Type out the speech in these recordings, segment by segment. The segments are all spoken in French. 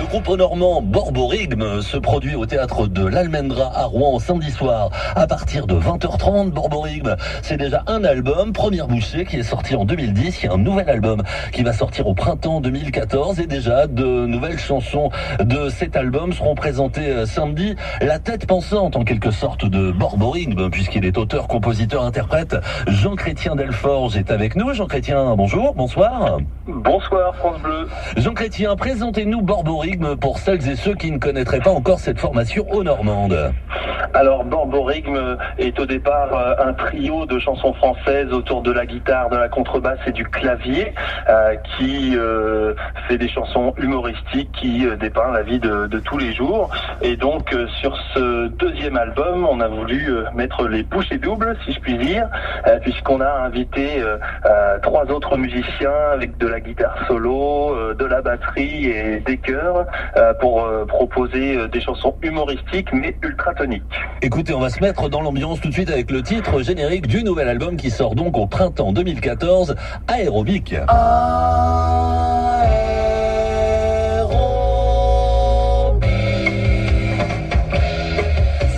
groupe normand Borborygme se produit au théâtre de l'Almendra à Rouen samedi soir à partir de 20h30. Borborygme, c'est déjà un album, Première Bouchée, qui est sorti en 2010. Il y a un nouvel album qui va sortir au printemps 2014 et déjà de nouvelles chansons de cet album seront présentées samedi. La tête pensante en quelque sorte de Borborygme, puisqu'il est auteur, compositeur, interprète. Jean Chrétien Delforge est avec nous. Jean Chrétien, bonjour, bonsoir. Bonsoir France Bleu. Jean Chrétien, présentez-nous Borborygme pour celles et ceux qui ne connaîtraient pas encore cette formation aux Normandes. Alors Borborygme est au départ un trio de chansons françaises autour de la guitare, de la contrebasse et du clavier qui fait des chansons humoristiques qui dépeint la vie de tous les jours. Et donc sur ce deuxième album, on a voulu mettre les bouchées doubles, si je puis dire, puisqu'on a invité 3 autres musiciens avec de la guitare solo, de la batterie et des chœurs pour proposer des chansons humoristiques mais ultra toniques. Écoutez, on va se mettre dans l'ambiance tout de suite avec le titre générique du nouvel album qui sort donc au printemps 2014, Aérobic.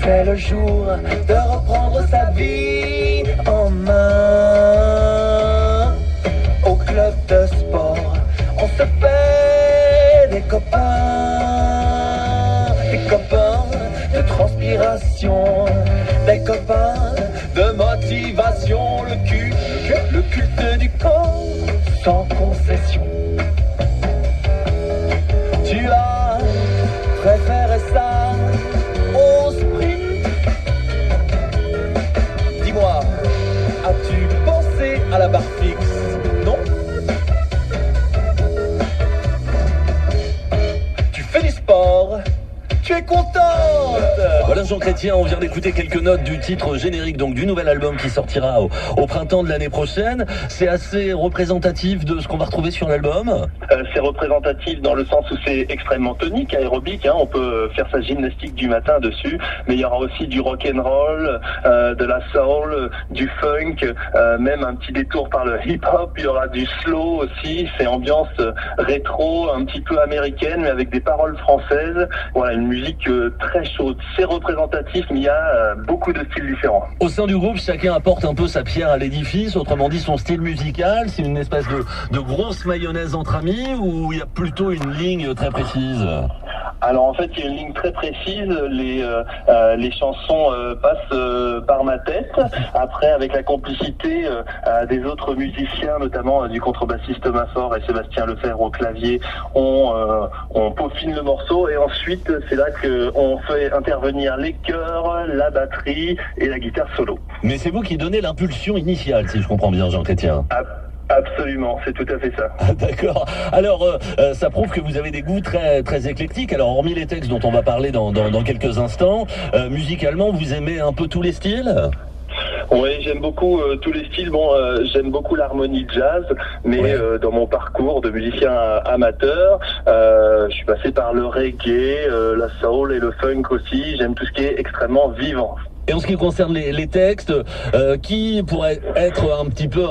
C'est le jour de reprendre sa vie en main. Au club de sport, on se fait des copains de transpiration, des copains de motivation, le culte du corps sans concession. Tu as préféré ça au sprint. Dis-moi, as-tu pensé à la barre fixe? Non? Tu fais du sport, tu es contente. Voilà Jean Chrétien, on vient d'écouter quelques notes du titre générique donc du nouvel album qui sortira au printemps de l'année prochaine. C'est assez représentatif de ce qu'on va retrouver sur l'album. C'est représentatif dans le sens où c'est extrêmement tonique, aérobique, on peut faire sa gymnastique du matin dessus, mais il y aura aussi du rock'n'roll, de la soul, du funk, même un petit détour par le hip-hop, il y aura du slow aussi, c'est ambiance rétro, un petit peu américaine, mais avec des paroles françaises. Voilà, une musique très chaude. C'est représentatif, mais il y a beaucoup de styles différents. Au sein du groupe, chacun apporte un peu sa pierre à l'édifice, autrement dit son style musical. C'est une espèce de grosse mayonnaise entre amis ou il y a plutôt une ligne très précise? Alors en fait, il y a une ligne très précise. Les chansons passent par ma tête. Après, avec la complicité des autres musiciens, notamment du contrebassiste Thomas Faure et Sébastien Lefebvre au clavier, on peaufine le morceau et ensuite c'est là qu'on fait intervenir les chœurs, la batterie et la guitare solo. Mais c'est vous qui donnez l'impulsion initiale, si je comprends bien, Jean Chrétien. Absolument, c'est tout à fait ça. D'accord. Alors, ça prouve que vous avez des goûts très, très éclectiques. Alors, hormis les textes dont on va parler dans quelques instants, musicalement, vous aimez un peu tous les styles ? Oui, j'aime beaucoup tous les styles. Bon, j'aime beaucoup l'harmonie jazz, mais dans mon parcours de musicien amateur, je suis passé par le reggae, la soul et le funk aussi. J'aime tout ce qui est extrêmement vivant. Et en ce qui concerne les textes, qui pourrait être un petit peu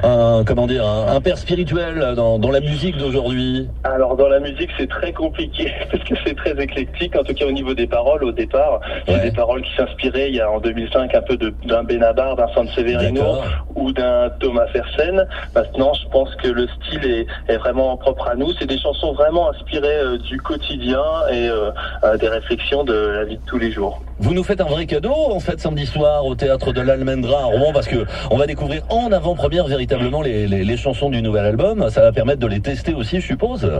un père spirituel dans la musique d'aujourd'hui? Alors dans la musique c'est très compliqué parce que c'est très éclectique, en tout cas au niveau des paroles au départ. C'est des paroles qui s'inspiraient il y a en 2005 un peu d'un Benabar, d'un Sanseverino ou d'un Thomas Fersen. Maintenant je pense que le style est vraiment propre à nous. C'est des chansons vraiment inspirées du quotidien et des réflexions de la vie de tous les jours. Vous nous faites un vrai cadeau en fait samedi soir au théâtre de l'Almendra à Rouen parce que on va découvrir en avant-première véritablement les chansons du nouvel album. Ça va permettre de les tester aussi, je suppose.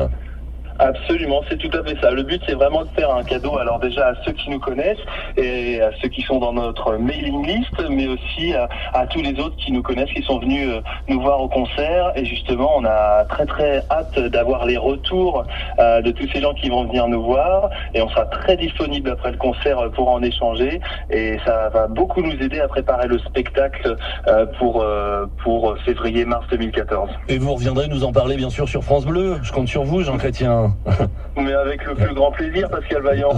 Absolument, c'est tout à fait ça. Le but, c'est vraiment de faire un cadeau, alors déjà à ceux qui nous connaissent et à ceux qui sont dans notre mailing list, mais aussi à tous les autres qui nous connaissent, qui sont venus nous voir au concert. Et justement, on a très très hâte d'avoir les retours de tous ces gens qui vont venir nous voir. Et on sera très disponible après le concert pour en échanger. Et ça va beaucoup nous aider à préparer le spectacle pour février-mars 2014. Et vous reviendrez nous en parler bien sûr sur France Bleu. Je compte sur vous, Jean Chrétien. Chrétien. Mais avec le plus grand plaisir, Pascal Vaillant.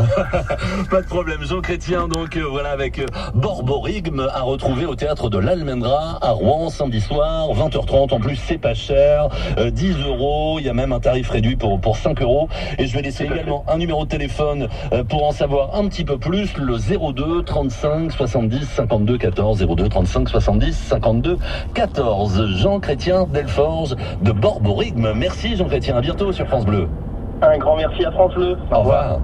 Pas de problème, Jean Chrétien, donc voilà, avec Borborigme à retrouver au théâtre de l'Almendra à Rouen, samedi soir, 20h30. En plus, c'est pas cher, 10 €. Il y a même un tarif réduit pour 5 €. Et je vais laisser également un numéro de téléphone pour en savoir un petit peu plus, le 02 35 70 52 14. 02 35 70 52 14. Jean Chrétien Delforge de Borborigme. Merci Jean Chrétien, à bientôt sur France Bleu. Un grand merci à France Bleu. Au revoir.